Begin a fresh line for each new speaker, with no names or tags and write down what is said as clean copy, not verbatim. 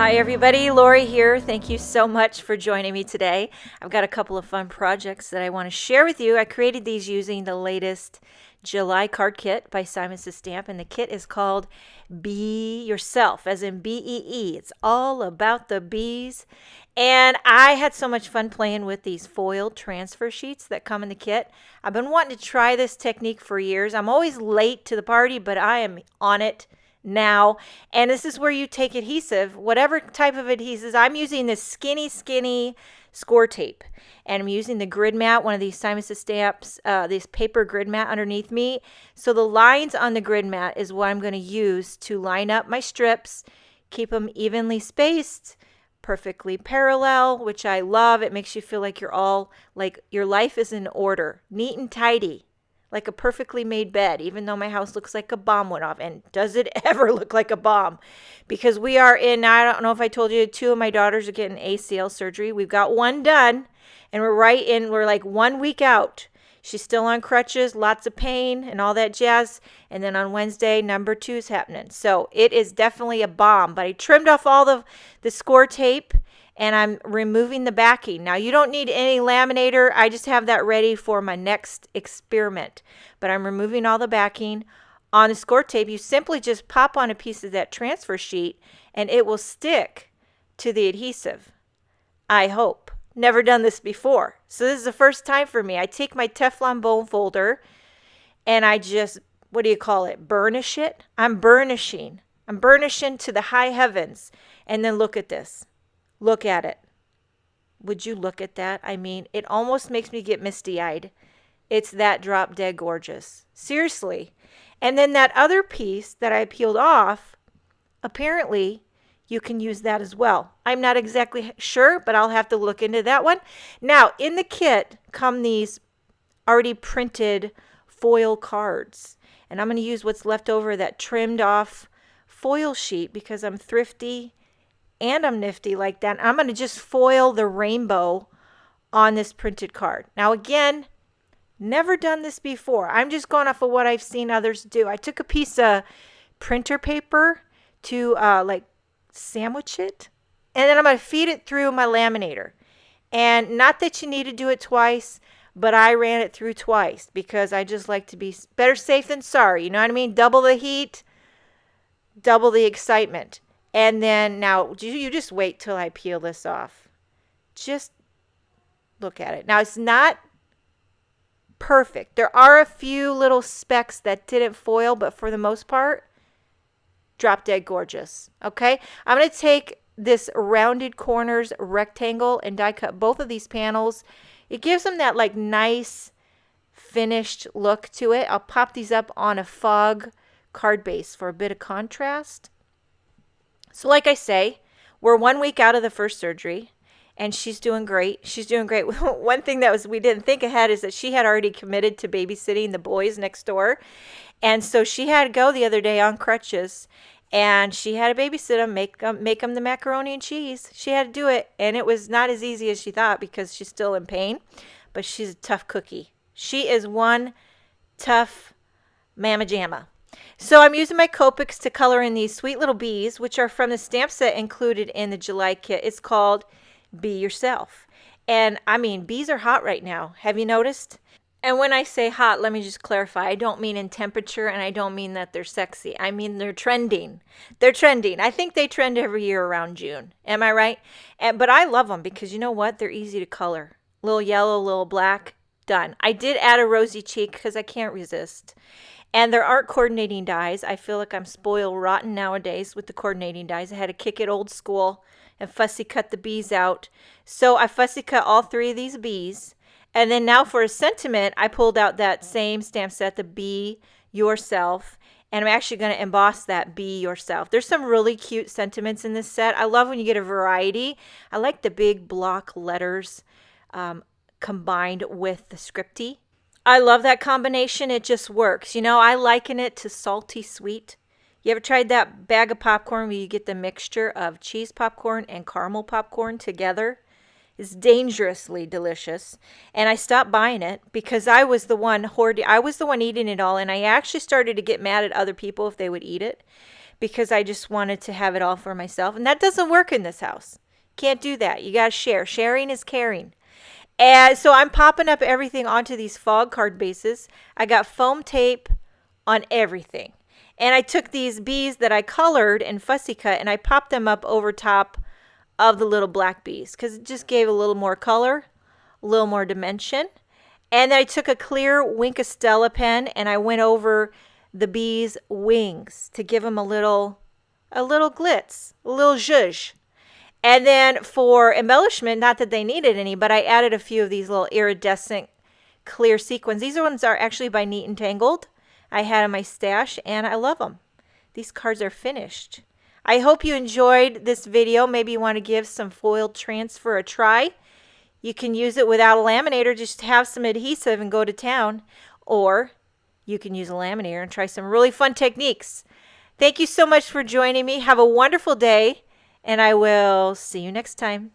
Hi everybody, Lori here. Thank you so much for joining me today. I've got a couple of fun projects that I want to share with you. I created these using the latest July card kit by SSSTF, and the kit is called Be Yourself, as in B-E-E. It's all about the bees. And I had so much fun playing with these foil transfer sheets that come in the kit. I've been wanting to try this technique for years. I'm always late to the party, but I am on it now. And this is where you take adhesive, whatever type of adhesives. I'm using this skinny Scor-Tape, and I'm using the grid mat, one of these SSSTFs, this paper grid mat underneath me. So the lines on the grid mat is what I'm going to use to line up my strips, keep them evenly spaced, perfectly parallel, which I love. It makes you feel like you're all, like your life is in order, neat and tidy, like a perfectly made bed, even though my house looks like a bomb went off. And does it ever look like a bomb? Because we are in, I don't know if I told you, 2 of my daughters are getting ACL surgery. We've got one done, and we're like 1 week out. She's still on crutches, lots of pain and all that jazz. And then on Wednesday, number 2 is happening. So it is definitely a bomb. But I trimmed off all the Scor-Tape, and I'm removing the backing. Now, you don't need any laminator. I just have that ready for my next experiment. But I'm removing all the backing. On the Scor-Tape, you simply just pop on a piece of that transfer sheet, and it will stick to the adhesive. I hope. Never done this before. So this is the first time for me. I take my Teflon bone folder, and I just, what do you call it, burnish it? I'm burnishing to the high heavens. And then look at this. Look at it. Would you look at that? I mean, it almost makes me get misty-eyed. It's that drop dead gorgeous. Seriously. And then that other piece that I peeled off, apparently you can use that as well. I'm not exactly sure, but I'll have to look into that one. Now, in the kit come these already printed foil cards. And I'm going to use what's left over, that trimmed off foil sheet, because I'm thrifty and I'm nifty like that. I'm going to just foil the rainbow on this printed card. Now again, never done this before. I'm just going off of what I've seen others do. I took a piece of printer paper to like sandwich it, and then I'm going to feed it through my laminator. And not that you need to do it twice, but I ran it through twice because I just like to be better safe than sorry. You know what I mean? Double the heat, double the excitement. And then now you just wait till I peel this off. Just look at it. Now it's not perfect. There are a few little specks that didn't foil, but for the most part, drop dead gorgeous. Okay, I'm going to take this rounded corners rectangle and die cut both of these panels. It gives them that like nice finished look to it. I'll pop these up on a fog card base for a bit of contrast. So like I say, we're 1 week out of the first surgery, and she's doing great. She's doing great. One thing that we didn't think ahead is that she had already committed to babysitting the boys next door. And so she had to go the other day on crutches, and she had to babysit them, make them the macaroni and cheese. She had to do it, and it was not as easy as she thought because she's still in pain, but she's a tough cookie. She is one tough mama jamma. So I'm using my Copics to color in these sweet little bees, which are from the stamp set included in the July kit. It's called Be Yourself. And I mean, bees are hot right now. Have you noticed? And when I say hot, let me just clarify. I don't mean in temperature, and I don't mean that they're sexy. I mean they're trending. They're trending. I think they trend every year around June. Am I right? But I love them because you know what? They're easy to color. Little yellow, little black, done. I did add a rosy cheek because I can't resist. And there aren't coordinating dies. I feel like I'm spoiled rotten nowadays with the coordinating dies. I had to kick it old school and fussy cut the bees out. So I fussy cut all 3 of these bees. And then now for a sentiment, I pulled out that same stamp set, the Be Yourself. And I'm actually going to emboss that Be Yourself. There's some really cute sentiments in this set. I love when you get a variety. I like the big block letters combined with the scripty. I love that combination. It just works. You know, I liken it to salty sweet. You ever tried that bag of popcorn where you get the mixture of cheese popcorn and caramel popcorn together? It's dangerously delicious. And I stopped buying it because I was the one hoarding. I was the one eating it all, and I actually started to get mad at other people if they would eat it because I just wanted to have it all for myself. And that doesn't work in this house. Can't do that. You got to share. Sharing is caring. And so I'm popping up everything onto these fog card bases. I got foam tape on everything. And I took these bees that I colored and fussy cut and I popped them up over top of the little black bees because it just gave a little more color, a little more dimension. And then I took a clear Winkostella pen and I went over the bees' wings to give them a little glitz, a little zhuzh. And then for embellishment, not that they needed any, but I added a few of these little iridescent clear sequins. These ones are actually by Neat and Tangled. I had in my stash and I love them. These cards are finished. I hope you enjoyed this video. Maybe you want to give some foil transfer a try. You can use it without a laminator, just have some adhesive and go to town. Or you can use a laminator and try some really fun techniques. Thank you so much for joining me. Have a wonderful day, and I will see you next time.